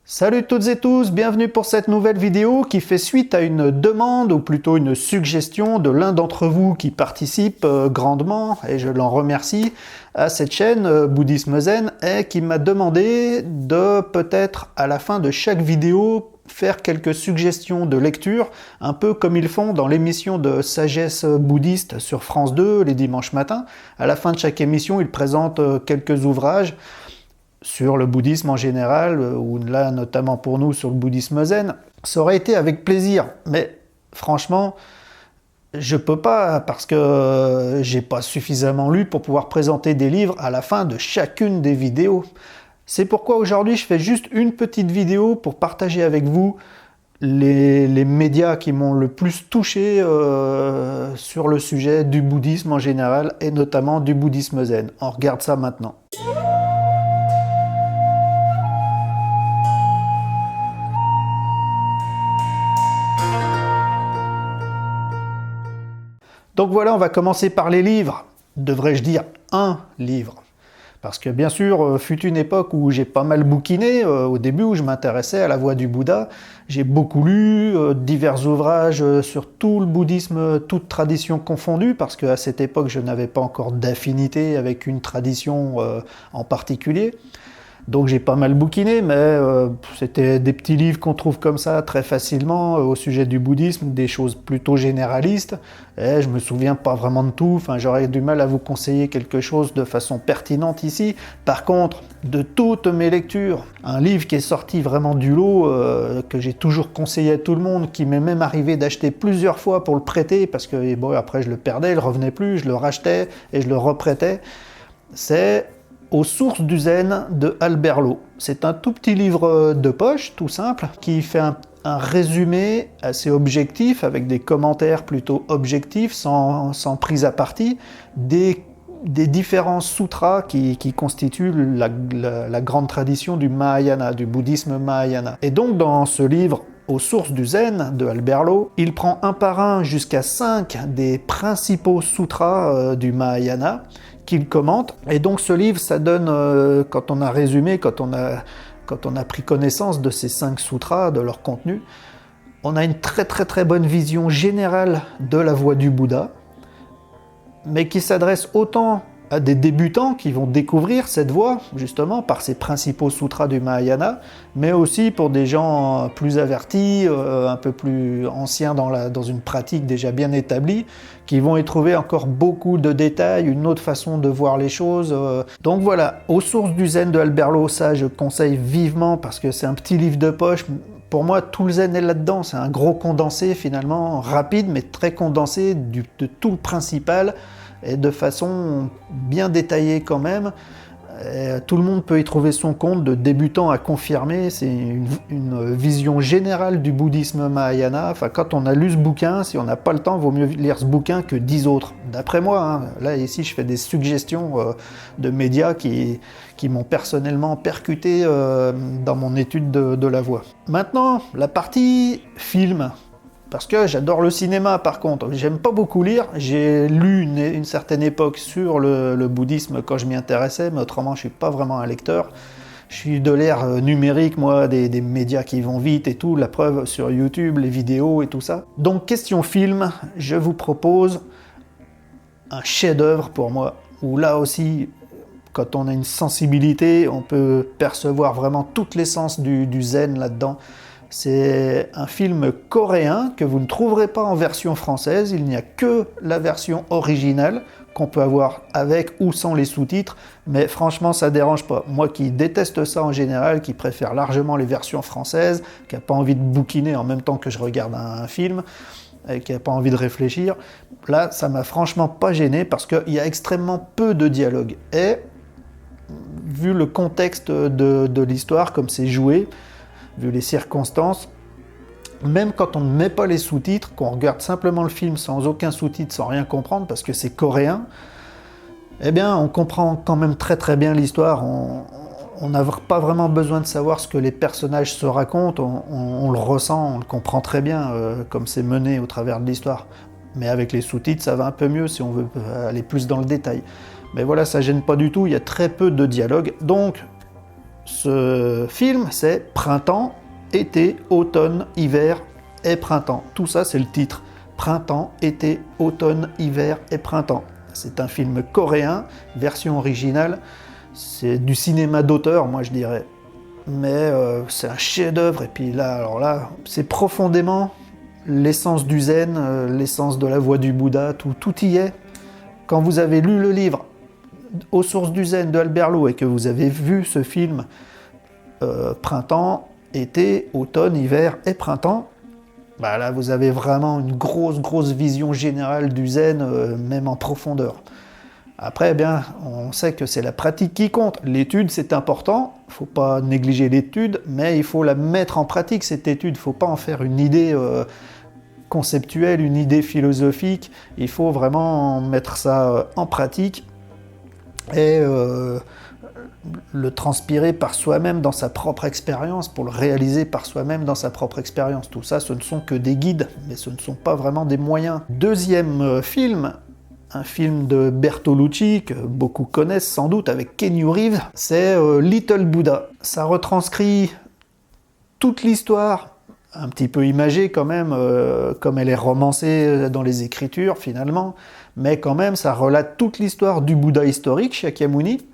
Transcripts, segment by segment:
Salut toutes et tous, bienvenue pour cette nouvelle vidéo qui fait suite à une demande ou plutôt une suggestion de l'un d'entre vous qui participe grandement, et je l'en remercie, à cette chaîne Bouddhisme Zen, et qui m'a demandé de peut-être à la fin de chaque vidéo faire quelques suggestions de lecture, un peu comme ils font dans l'émission de sagesse bouddhiste sur France 2 les dimanches matins. À la fin de chaque émission, ils présentent quelques ouvrages sur le bouddhisme en général, ou là notamment pour nous sur le bouddhisme zen. Ça aurait été avec plaisir, mais franchement, je peux pas parce que j'ai pas suffisamment lu pour pouvoir présenter des livres à la fin de chacune des vidéos. C'est pourquoi aujourd'hui je fais juste une petite vidéo pour partager avec vous les médias qui m'ont le plus touché sur le sujet du bouddhisme en général et notamment du bouddhisme zen. On regarde ça maintenant. Donc voilà, on va commencer par les livres. Devrais-je dire un livre? Parce que bien sûr, fut une époque où j'ai pas mal bouquiné, au début où je m'intéressais à la voie du Bouddha. J'ai beaucoup lu divers ouvrages sur tout le bouddhisme, toute tradition confondue, parce qu'à cette époque, je n'avais pas encore d'affinité avec une tradition en particulier. Donc j'ai pas mal bouquiné, mais c'était des petits livres qu'on trouve comme ça très facilement au sujet du bouddhisme, des choses plutôt généralistes, et je me souviens pas vraiment de tout, enfin j'aurais du mal à vous conseiller quelque chose de façon pertinente ici. Par contre, de toutes mes lectures, un livre qui est sorti vraiment du lot, que j'ai toujours conseillé à tout le monde, qui m'est même arrivé d'acheter plusieurs fois pour le prêter, parce que bon, après je le perdais, il revenait plus, je le rachetais et je le reprêtais, c'est Aux sources du zen de Albert Lowe. C'est un tout petit livre de poche, tout simple, qui fait un résumé assez objectif, avec des commentaires plutôt objectifs, sans prise à partie, des différents sutras qui constituent la grande tradition du Mahayana, du bouddhisme Mahayana. Et donc dans ce livre, Aux sources du zen de Albert Lowe, il prend un par un jusqu'à 5 des principaux sutras du Mahayana qu'il commente. Et donc ce livre, ça donne, quand on a résumé, quand on a pris connaissance de ces 5 sutras, de leur contenu, on a une très bonne vision générale de la voie du Bouddha, mais qui s'adresse autant à des débutants qui vont découvrir cette voie, justement, par ces principaux sutras du Mahayana, mais aussi pour des gens plus avertis, un peu plus anciens dans une pratique déjà bien établie, qui vont y trouver encore beaucoup de détails, une autre façon de voir les choses. Donc voilà, Aux sources du zen de Albert Lowe, ça je conseille vivement, parce que c'est un petit livre de poche. Pour moi, tout le zen est là-dedans, c'est un gros condensé finalement, rapide, mais très condensé de tout le principal, et de façon bien détaillée quand même. Et tout le monde peut y trouver son compte, de débutant à confirmé. C'est une vision générale du bouddhisme Mahayana. Enfin, quand on a lu ce bouquin, si on n'a pas le temps, il vaut mieux lire ce bouquin que 10 autres. D'après moi, hein. Là ici je fais des suggestions de médias qui m'ont personnellement percuté dans mon étude de la voie. Maintenant, la partie film. Parce que j'adore le cinéma par contre, j'aime pas beaucoup lire, j'ai lu une certaine époque sur le bouddhisme quand je m'y intéressais, mais autrement je suis pas vraiment un lecteur. Je suis de l'ère numérique, moi, des médias qui vont vite et tout, la preuve sur YouTube, les vidéos et tout ça. Donc question film, je vous propose un chef-d'œuvre pour moi, où là aussi, quand on a une sensibilité, on peut percevoir vraiment toute l'essence du zen là-dedans. C'est un film coréen que vous ne trouverez pas en version française, il n'y a que la version originale qu'on peut avoir avec ou sans les sous-titres, mais franchement ça dérange pas. Moi qui déteste ça en général, qui préfère largement les versions françaises, qui n'a pas envie de bouquiner en même temps que je regarde un film, et qui n'a pas envie de réfléchir, là ça m'a franchement pas gêné parce qu'il y a extrêmement peu de dialogue. Et vu le contexte de l'histoire, comme c'est joué, vu les circonstances, même quand on ne met pas les sous-titres, qu'on regarde simplement le film sans aucun sous-titre, sans rien comprendre, parce que c'est coréen, eh bien on comprend quand même très bien l'histoire. On n'a pas vraiment besoin de savoir ce que les personnages se racontent, on le ressent, on le comprend très bien, comme c'est mené au travers de l'histoire. Mais avec les sous-titres, ça va un peu mieux si on veut aller plus dans le détail. Mais voilà, ça gêne pas du tout, il y a très peu de dialogue, donc Ce film, c'est Printemps, été, automne, hiver et printemps. Tout ça, c'est le titre. Printemps, été, automne, hiver et printemps. C'est un film coréen, version originale. C'est du cinéma d'auteur, moi je dirais. Mais c'est un chef-d'œuvre. Et puis là, alors là, c'est profondément l'essence du zen, l'essence de la voie du Bouddha, tout y est. Quand vous avez lu le livre Aux sources du zen de Albert Lowe et que vous avez vu ce film Printemps, été, automne, hiver et printemps, bah là vous avez vraiment une grosse vision générale du zen, même en profondeur. Après, eh bien, on sait que c'est la pratique qui compte. L'étude, c'est important, il ne faut pas négliger l'étude, mais il faut la mettre en pratique, cette étude. Il ne faut pas en faire une idée conceptuelle, une idée philosophique. Il faut vraiment mettre ça en pratique et le transpirer par soi-même dans sa propre expérience, pour le réaliser par soi-même dans sa propre expérience. Tout ça, ce ne sont que des guides, mais ce ne sont pas vraiment des moyens. Deuxième film, un film de Bertolucci, que beaucoup connaissent sans doute, avec Keanu Reeves, c'est Little Buddha. Ça retranscrit toute l'histoire, un petit peu imagée quand même, comme elle est romancée dans les écritures finalement, mais quand même ça relate toute l'histoire du Bouddha historique, Shakyamuni,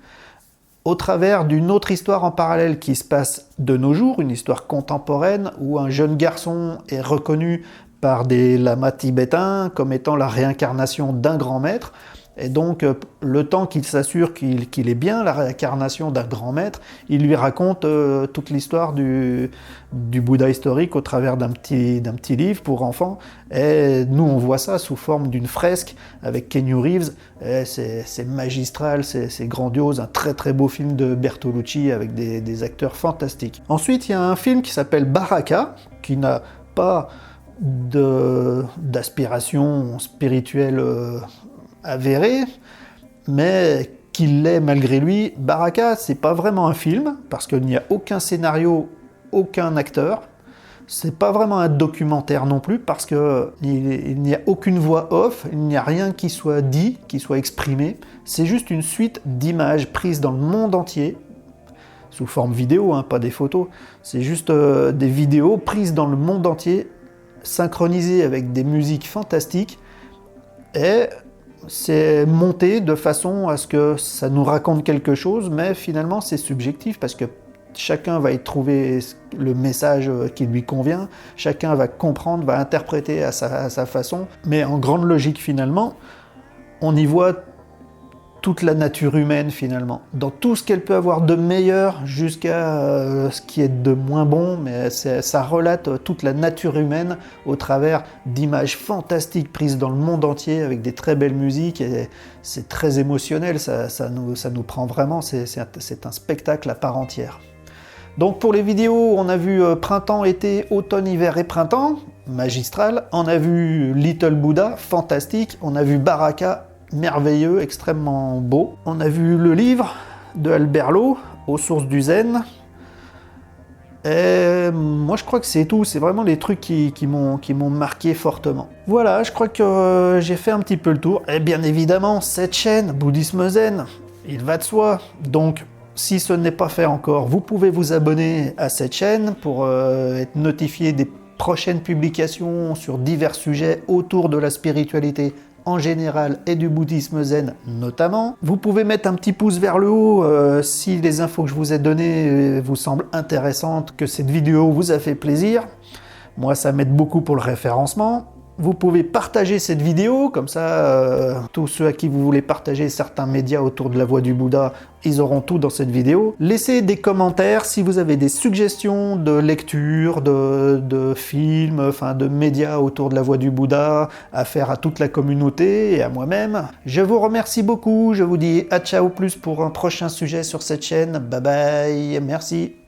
au travers d'une autre histoire en parallèle qui se passe de nos jours, une histoire contemporaine où un jeune garçon est reconnu par des lamas tibétains comme étant la réincarnation d'un grand maître. Et donc, le temps qu'il s'assure qu'il est bien la réincarnation d'un grand maître, il lui raconte toute l'histoire du Bouddha historique au travers d'un petit livre pour enfants. Et nous, on voit ça sous forme d'une fresque avec Keanu Reeves. C'est magistral, c'est grandiose, un très beau film de Bertolucci avec des acteurs fantastiques. Ensuite, il y a un film qui s'appelle Baraka, qui n'a pas d'aspiration spirituelle avérée, mais qu'il l'est malgré lui. Baraka, c'est pas vraiment un film, parce qu'il n'y a aucun scénario, aucun acteur. C'est pas vraiment un documentaire non plus, parce qu'il n'y a aucune voix off, il n'y a rien qui soit dit, qui soit exprimé. C'est juste une suite d'images prises dans le monde entier, sous forme vidéo, hein, pas des photos. C'est juste des vidéos prises dans le monde entier, synchronisées avec des musiques fantastiques, et c'est monté de façon à ce que ça nous raconte quelque chose, mais finalement c'est subjectif parce que chacun va y trouver le message qui lui convient, chacun va comprendre, va interpréter à sa façon, mais en grande logique finalement, on y voit toute la nature humaine finalement, dans tout ce qu'elle peut avoir de meilleur jusqu'à ce qui est de moins bon, mais ça relate toute la nature humaine au travers d'images fantastiques prises dans le monde entier avec des très belles musiques, et c'est très émotionnel, ça nous prend vraiment, c'est un spectacle à part entière. Donc pour les vidéos, on a vu printemps, été, automne, hiver et printemps, magistral. On a vu Little Buddha, fantastique. On a vu Baraka, merveilleux, extrêmement beau. On a vu le livre de Albert Lowe, Aux sources du zen. Et moi je crois que c'est tout, c'est vraiment les trucs qui m'ont marqué fortement. Voilà, je crois que j'ai fait un petit peu le tour. Et bien évidemment, cette chaîne, Bouddhisme Zen, il va de soi. Donc, si ce n'est pas fait encore, vous pouvez vous abonner à cette chaîne pour être notifié des prochaines publications sur divers sujets autour de la spiritualité en général et du bouddhisme zen notamment. Vous pouvez mettre un petit pouce vers le haut si les infos que je vous ai données vous semblent intéressantes, que cette vidéo vous a fait plaisir. Moi, ça m'aide beaucoup pour le référencement. Vous pouvez partager cette vidéo, comme ça, tous ceux à qui vous voulez partager certains médias autour de la voie du Bouddha, ils auront tout dans cette vidéo. Laissez des commentaires si vous avez des suggestions de lecture, de films, enfin de médias autour de la voie du Bouddha à faire à toute la communauté et à moi-même. Je vous remercie beaucoup, je vous dis à ciao plus pour un prochain sujet sur cette chaîne. Bye bye, merci.